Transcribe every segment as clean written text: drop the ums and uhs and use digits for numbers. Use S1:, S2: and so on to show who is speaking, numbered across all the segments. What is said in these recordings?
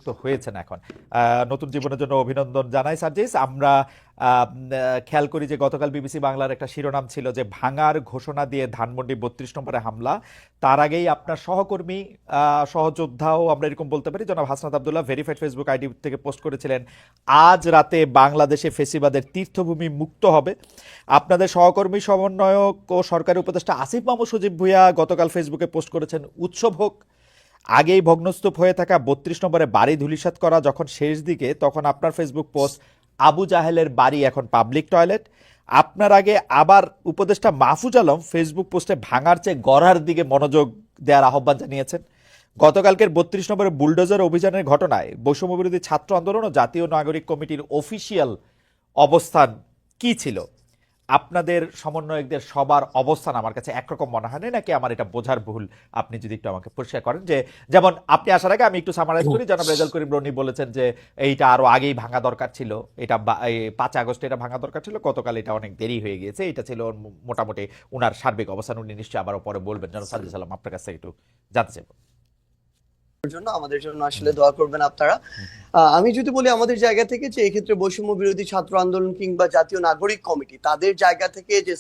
S1: যুক্ত হয়েছেন এখন। নতুন জীবনের জন্য অভিনন্দন জানাই সার্জিস। আমরা খেয়াল করি যে গতকাল বিবিসি বাংলার একটা শিরোনাম ছিল যে ভাঙার ঘোষণা দিয়ে ধানমন্ডি ৩২ নম্বরে হামলা। তার আগেই আপনার সহকর্মী, সহযোদ্ধাও আমরা এরকম বলতে পারি, জনাব Hasnat Abdullah verified Facebook ID থেকে পোস্ট করেছিলেন আজ রাতে বাংলাদেশে ফেসিবাদের তীর্থভূমি মুক্ত হবে। আপনাদের সহকর্মী সমন্বয়ক ও সরকারি উপদেষ্টা আসিফ মাহমুদ সজীব ভুঁইয়া গতকাল ফেসবুকে পোস্ট করেছেন উৎসব হোক। আগেই ভগ্নস্তূপ হয়ে থাকা ৩২ নম্বরে বাড়ি ধূলিসাৎ করা যখন শেষ দিকে, তখন আপনার ফেসবুক পোস্ট আবু জাহেলের বাড়ি এখন পাবলিক টয়লেট। আপনার আগে আবার উপদেষ্টা মাহফুজ আলম ফেসবুক পোস্টে ভাঙার চেয়ে গড়ার দিকে মনোযোগ দেওয়ার আহ্বান জানিয়েছেন। গতকালকের ৩২ নম্বরে বুলডোজার অভিযানের ঘটনায় বৈষম্য বিরোধী ছাত্র আন্দোলন ও জাতীয় নাগরিক কমিটির অফিসিয়াল অবস্থান কি ছিল? আপনাদের সমন্বয়কদের সবার অবস্থান আমার কাছে একরকম মনে হয় না, নাকি আমার এটা বোঝার ভুল? আপনি যদি একটু আমাকে পরিষ্কার করেন। যে যেমন আপনি আসার আগে আমি একটু সামারাইজ করি, জনাব রেজাল করিম রনি বলেছেন যে এইটা আরো আগেই ভাঙা দরকার ছিল, এটা ৫ আগস্টে এটা ভাঙা দরকার ছিল, গতকাল এটা অনেক দেরি হয়ে গিয়েছে। এটা ছিল মোটামুটি উনার সার্বিক অবস্থান। উনি নিশ্চয়ই আবারও পরে বলবেন। জনাব সাজ্জাদ সালাম, আপনার কাছে একটু জানতে চাইব।
S2: জন্য আমাদের জন্য আসলে দোয়া করবেন আপনারা। আমি যদি বলি আমাদের জায়গা থেকে, যে এক্ষেত্রে বৈষম্য বিরোধী ছাত্র আন্দোলন কিংবা জাতীয় নাগরিক কমিটি তাদের জায়গা থেকে যে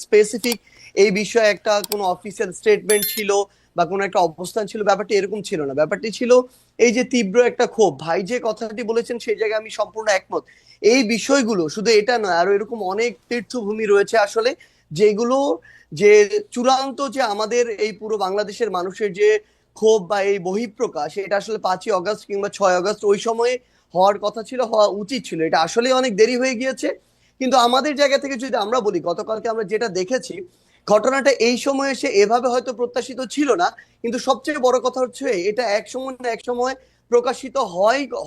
S2: স্পেসিফিক এই বিষয়ে একটা কোনো অফিসিয়াল স্টেটমেন্ট ছিল বা কোনো একটা অবস্থান ছিল, ব্যাপারটি এরকম ছিল না। ব্যাপারটি ছিল এই যে তীব্র একটা ক্ষোভ। ভাই যে কথাটি বলেছেন সেই জায়গায় আমি সম্পূর্ণ একমত। এই বিষয়গুলো শুধু এটা নয়, আরো এরকম অনেক তীর্থভূমি রয়েছে আসলে, যেগুলো যে চূড়ান্ত যে আমাদের এই পুরো বাংলাদেশের মানুষের যে ক্ষোভ বা এই বহিঃপ্রকাশ, এটা আসলে ৫ই অগস্ট কিংবা ৬ আগস্ট ওই সময়ে হওয়ার কথা ছিল, হওয়া উচিত ছিল। এটা আসলে অনেক দেরি হয়ে গিয়েছে। কিন্তু আমাদের জায়গা থেকে যদি আমরা বলি, গতকালকে আমরা যেটা দেখেছি, ঘটনাটা এই সময় এসে এভাবে হয়তো প্রত্যাশিত ছিল না, কিন্তু সবচেয়ে বড় কথা হচ্ছে এটা এক সময় না এক সময় প্রকাশিত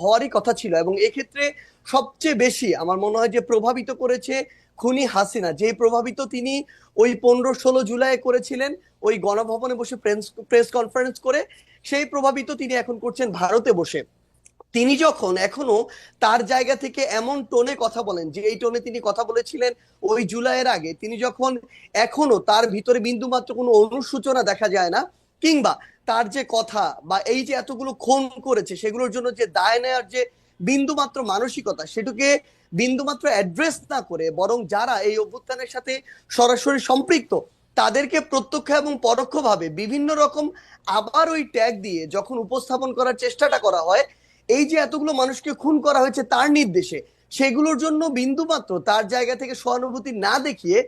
S2: হওয়ারই কথা ছিল। এবং এক্ষেত্রে সবচেয়ে বেশি আমার মনে হয় যে প্রভাবিত করেছে খুনি হাসিনা। যে প্রভাবিত তিনি ওই ১৫-১৬ জুলাই করেছিলেন ওই গণভবনে বসে প্রেস কনফারেন্স করে, সেই প্রভাবিত তিনি এখন করছেন ভারতে বসে। তিনি যখন এখনো তার জায়গা থেকে এমন টোনে কথা বলেন, যে এই টোনে তিনি কথা বলেছিলেন ওই জুলাইয়ের আগে, তিনি যখন এখনো তার ভিতরে বিন্দুমাত্র কোনো অনুসূচনা দেখা যায় না, কিংবা তার যে কথা বা এই যে এতগুলো খুন করেছে সেগুলোর জন্য যে দায় নেওয়ার যে বিন্দুমাত্র মানসিকতা, সেটাকে বিন্দুমাত্র অ্যাড্রেস না করে, বরং যারা এই অভ্যুত্থানের সাথে সরাসরি সম্পৃক্ত তাদেরকে প্রত্যক্ষ এবং পরোক্ষভাবে বিভিন্ন রকম আবার ওই ট্যাগ দিয়ে যখন উপস্থাপন করার চেষ্টাটা করা হয়, এই যে এতগুলো মানুষকে খুন করা হয়েছে তার নির্দেশে, সেগুলোর জন্য বিন্দুমাত্র তার জায়গা থেকে সহানুভূতি না দেখিয়ে,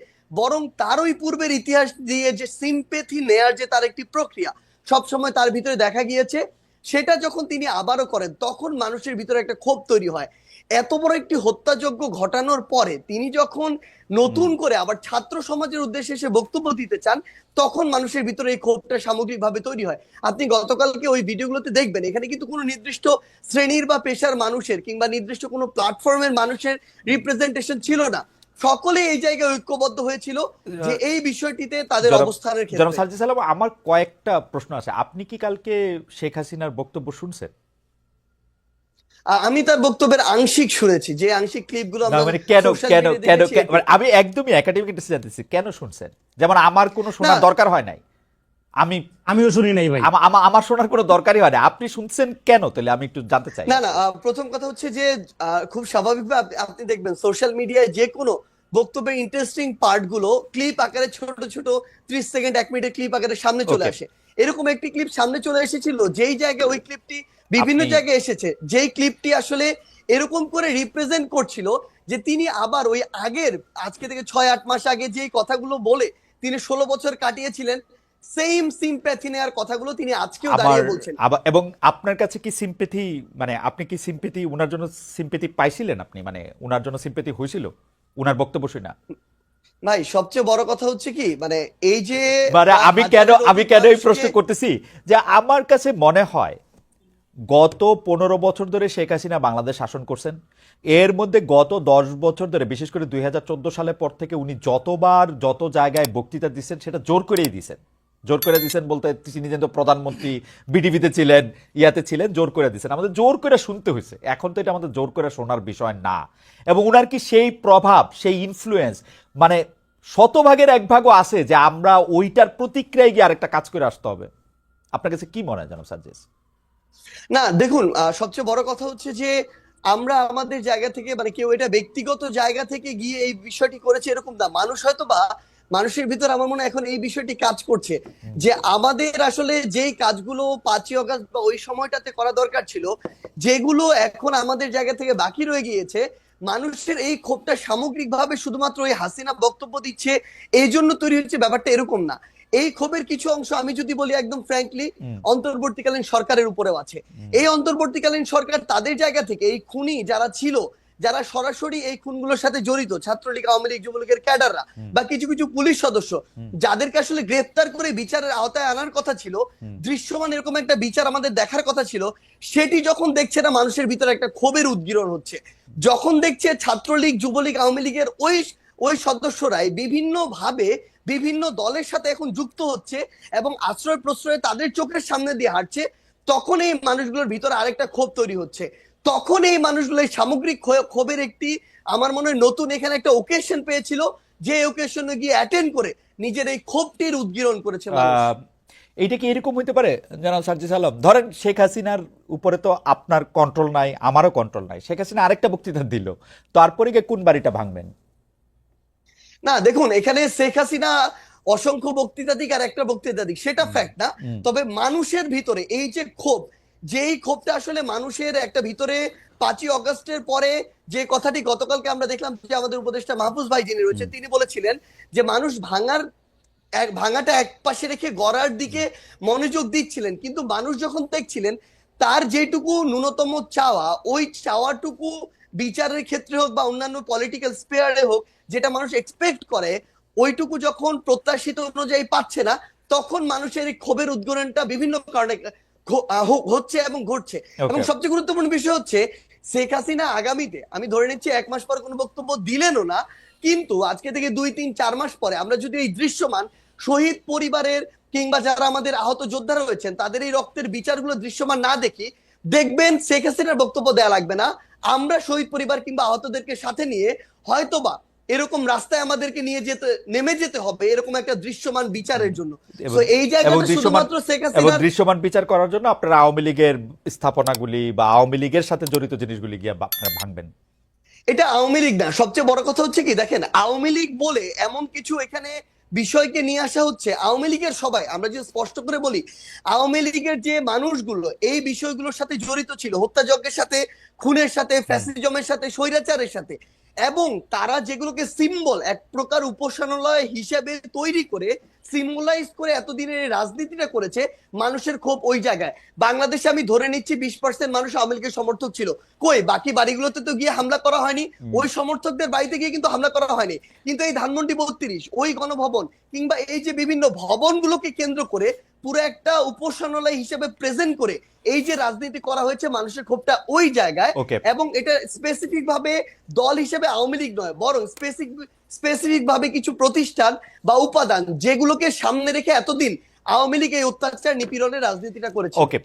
S2: বরং তার ওই পূর্বের ইতিহাস দিয়ে যে সিম্পেথি নেয়ার যে তার একটি প্রক্রিয়া সবসময় তার ভিতরে দেখা গিয়েছে, সেটা যখন তিনি আবারও করেন তখন মানুষের ভিতরে একটা ক্ষোভ তৈরি হয়। এত বড় একটি হত্যাযজ্ঞ ঘটানোর পরে তিনি যখন নতুন করে আবার ছাত্র সমাজের উদ্দেশ্যে এসে বক্তব্য দিতে চান, তখন মানুষের ভিতরে এই ক্ষোভটা সামগ্রিকভাবে তৈরি হয়। আপনি গতকালকে ওই ভিডিওগুলোতে দেখবেন, এখানে কিন্তু কোনো নির্দিষ্ট শ্রেণীর বা পেশার মানুষের কিংবা নির্দিষ্ট কোনো প্ল্যাটফর্মের মানুষের রিপ্রেজেন্টেশন ছিল না। সকলে এই জায়গায় ঐক্যবদ্ধ হয়েছিল যে এই বিষয়টিতে তাদের অবস্থানের
S1: জনাব
S2: ক্ষেত্রে।
S1: সাজ্জাদ সালাম, আমার কয়েকটা প্রশ্ন আছে। আপনি কি কালকে শেখ হাসিনার বক্তব্য শুনছেন?
S2: আমি তার বক্তব্যের আংশিক শুনেছি, যে আংশিক ক্লিপগুলো
S1: না
S2: আমরা
S1: মানে কেন
S2: সোশ্যাল
S1: কেন
S2: মিডিয়ায়
S1: কেন
S2: দেখেছি।
S1: মানে আমি একদমই একাডেমিক ইন্টারেস্ট জানতেছি, কেন শুনছেন? যেমন আমার কোনো
S2: না,
S1: শোনার দরকার হয় নাই।
S3: আমিও শুনি নাই ভাই।
S1: আমার শোনার কোনো দরকারই হয় না। আপনি শুনছেন কেন? তাহলে আমি একটু জানতে চাই।
S2: না, না, প্রথম কথা হচ্ছে যে খুব স্বাভাবিকভাবে আপনি দেখবেন সোশ্যাল মিডিয়ায় যে কোনো বক্তব্যের ইন্টারেস্টিং পার্ট গুলো ক্লিপ আকারে ছোট ছোট 30 সেকেন্ড 1 মিনিটের ক্লিপ আকারে সামনে চলে
S1: ওকে,
S2: আসে। এরকম একটি ক্লিপ সামনে চলে এসেছিল, যেই জায়গায় ওই ক্লিপটি বিভিন্ন
S1: আপনি
S2: জায়গায় এসেছে, যেই ক্লিপটি আসলে এরকম করে রিপ্রেজেন্ট করছিল যে তিনি আবার ওই আগের, আজকে থেকে 6-8 মাস আগে যেই কথাগুলো বলে তিনি 16 বছর কাটিয়েছিলেন, সেম সিম্প্যাথি নেওয়ার কথাগুলো তিনি আজকেও
S1: আবার
S2: দাঁড়িয়ে বলছেন।
S1: আবার এবং আপনার কাছে কি সিম্পেথি, মানে আপনি কি সিম্পেথি উনার জন্য সিম্পেথি পাইছিলেন? আপনি মানে উনার জন্য সিম্পেথি হয়েছিল উনার বক্তব্য শুনে?
S2: ভাই সবচেয়ে বড় কথা হচ্ছে কি, মানে এই যে
S1: মানে আমি কেন এই প্রশ্ন
S2: মানুষকে
S1: করতেছি যে আমার কাছে মনে হয় গত 15 বছর ধরে শেখ হাসিনা বাংলাদেশ শাসন করছেন। এর মধ্যে গত 10 বছর ধরে, বিশেষ করে 2014 সালের পর থেকে উনি যতবার যত জায়গায় বক্তৃতা দিচ্ছেন সেটা জোর করেই দিচ্ছেন। জোর করে দিচ্ছেন বলতে তিনি যেন প্রধানমন্ত্রী, বিডিবিতে ছিলেন, ইয়াতে ছিলেন, জোর করে দিচ্ছেন। আমাদের জোর করে শুনতে হয়েছে। এখন তো এটা আমাদের জোর করে শোনার বিষয় না। এবং উনার কি সেই প্রভাব, সেই ইনফ্লুয়েন্স মানে শতভাগের এক ভাগও আছে যে আমরা ওইটার প্রতিক্রিয়ায় গিয়ে আরেকটা কাজ করে আসতে হবে? আপনার কাছে কি মনে হয় জনাব সাজ্জাদ?
S2: না দেখুন, সবচেয়ে বড় কথা হচ্ছে যে আমরা আমাদের জায়গা থেকে, মানে কেউ এটা ব্যক্তিগত জায়গা থেকে গিয়ে এই বিষয়টি করেছে এরকম না। মানুষ হয়তো বা মানুষের ভিতর আমার মনে হয় এখন এই বিষয়টি কাজ করছে যে আমাদের আসলে যেই কাজগুলো 5ই অগাস্ট বা ওই সময়টাতে করা দরকার ছিল, যেগুলো এখন আমাদের জায়গা থেকে বাকি রয়ে গিয়েছে, মানুষের এই ক্ষোভটা সামগ্রিকভাবে শুধুমাত্র ওই হাসিনা বক্তব্য দিচ্ছে এই জন্য তৈরি হচ্ছে, ব্যাপারটা এরকম না। এই ক্ষোভের কিছু অংশ আমি যদি বলি একদম ফ্র্যাঙ্কলি অন্তর্বর্তীকালীন সরকারের উপরেও আছে। এই অন্তর্বর্তীকালীন সরকার তাদের জায়গা থেকে এই খুনি যারা ছিল, যারা সরাসরি এই খুনগুলোর সাথে জড়িত, ছাত্রলীগ, আওয়ামী লীগ, যুবলীগের ক্যাডাররা বা কিছু কিছু পুলিশ সদস্য, যাদেরকে আসলে গ্রেফতার করে বিচারের আওতায় আনার কথা ছিল, দৃশ্যমান এরকম একটা বিচার আমাদের দেখার কথা ছিল, সেটি যখন দেখছে না মানুষের ভিতরে একটা ক্ষোভের উদ্গীরণ হচ্ছে। যখন দেখছে ছাত্রলীগ, যুবলীগ, আওয়ামী লীগের ওই ওই সদস্যরাই বিভিন্ন ভাবে বিভিন্ন দলের সাথে এখন যুক্ত হচ্ছে এবং আশ্রয় প্রশ্রয়ে তাদের চোখের সামনে দিয়ে হাঁটছে, তখন এই মানুষগুলোর ভিতরে আরেকটা ক্ষোভ তৈরি হচ্ছে। তখন এই মানুষগুলো এই সামগ্রিক ক্ষোভের একটি, আমার মনে হয় নতুন এখানে একটা ওকেশন পেয়েছিল, যে ওকেশনে গিয়ে অ্যাটেন্ড করে নিজের এই ক্ষোভটির উদ্গীরণ করেছে মানুষ।
S1: এইটা কি এরকম হইতে পারে জনাব সার্জিস আলম? ধরেন শেখ হাসিনার উপরে তো আপনার কন্ট্রোল নাই, আমারও কন্ট্রোল নাই। শেখ হাসিনা আরেকটা বক্তৃতা দিল, তারপরে গিয়ে কোন বাড়িটা ভাঙবেন?
S2: না দেখুন, এখানে শেখ হাসিনা অসংখ্য বক্তৃতা দিক আর একটা বক্তৃতা দিক, সেটা ফ্যাক্ট না। তবে মানুষের ভিতরে এই যে ক্ষোভ, যেই ক্ষোভটা আসলে মানুষের একটা ভিতরে 5ই অগাস্টের পরে, যে কথাটি গতকালকে আমরা দেখলাম যে আমাদের উপদেষ্টা মাহফুজ ভাই যিনি রয়েছে তিনি বলেছিলেন যে মানুষ ভাঙাটা এক পাশে রেখে গড়ার দিকে মনোযোগ দিচ্ছিলেন, কিন্তু মানুষ যখন দেখছিলেন তার যেটুকু ন্যূনতম চাওয়া, ওই চাওয়াটুকু বিচারের ক্ষেত্রে হোক বা অন্যান্য পলিটিক্যাল স্পেয়ারে হোক, যেটা মানুষ এক্সপেক্ট করে, ওইটুকু যখন প্রত্যাশিত অনুযায়ী পাচ্ছে না, তখন মানুষের এই ক্ষোভের উদ্গীরণটা বিভিন্ন কারণে হচ্ছে এবং ঘটছে। এবং
S1: ওকে,
S2: সবচেয়ে গুরুত্বপূর্ণ বিষয় হচ্ছে শেখ হাসিনা আগামীতে, আমি ধরে নিচ্ছি 1 মাস পর কোনো বক্তব্য দিলেনও না, কিন্তু আজকে থেকে 2, 3, 4 মাস পরে আমরা যদি এই দৃশ্যমান শহীদ পরিবারের কিংবা যারা আমাদের আহত যোদ্ধারা রয়েছেন তাদের এই রক্তের বিচারগুলো দৃশ্যমান না দেখি, দেখবেন শেখ হাসিনার বক্তব্য দেয়া লাগবে না, আমরা শহীদ পরিবার কিংবা আহতদেরকে সাথে নিয়ে হয়তোবা এরকম রাস্তায় আমাদেরকে নিয়ে নেমে যেতে হবে এরকম একটা দৃশ্যমান বিচারের জন্য। তো এই জায়গাটা শুধুমাত্র শেখ হাসিনা
S1: দৃশ্যমান বিচার করার জন্য আপনারা আওয়ামী লীগের স্থাপনাগুলি বা আওয়ামী লীগের সাথে জড়িত জিনিসগুলি গিয়ে আপনারা ভাঙবেন?
S2: এটা আওয়ামী লীগ না। সবচেয়ে বড় কথা হচ্ছে কি, দেখেন আওয়ামী লীগ বলে এমন কিছু এখানে বিষয়কে নিয়ে আসা হচ্ছে, আওয়ামী লীগের সবাই, আমরা যে স্পষ্ট করে বলি, আওয়ামী লীগের যে মানুষগুলো এই বিষয়গুলোর সাথে জড়িত ছিল, হত্যাযজ্ঞের সাথে, খুনের সাথে, ফ্যাসিজমের সাথে, স্বৈরাচারের সাথে, এবং তারা যেগুলোকে সিম্বল, এক প্রকার উপাসনালয় হিসেবে তৈরি করে সিম্বলাইজ করে এতদিনের রাজনীতিটা করেছে, মানুষের ক্ষোভ ওই জায়গায়। বাংলাদেশে আমি ধরে নিচ্ছি 20% মানুষ আওয়ামী লীগের সমর্থক ছিল, কই বাকি বাড়িগুলোতে তো গিয়ে হামলা করা হয়নি, ওই সমর্থকদের বাড়িতে গিয়ে কিন্তু হামলা করা হয়নি, কিন্তু এই ধানমন্ডি 32, ওই গণভবন কিংবা এই যে বিভিন্ন ভবনগুলোকে কেন্দ্র করে পুরো একটা উপাসনালয় হিসেবে প্রেজেন্ট করে এই যে রাজনীতি করা হয়েছে, মানুষের ক্ষোভটা ওই জায়গায়।
S1: ওকে,
S2: এবং এটা স্পেসিফিক ভাবে দল হিসেবে আওয়ামী লীগ নয়, বরং স্পেসিফিক ভাবে কিছু প্রতিষ্ঠান বা উপাদান যেগুলোকে সামনে রেখে এতদিন আওয়ামী লীগ এই অত্যাচার নিপীড়নের রাজনীতিটা করেছে।
S1: ওকে।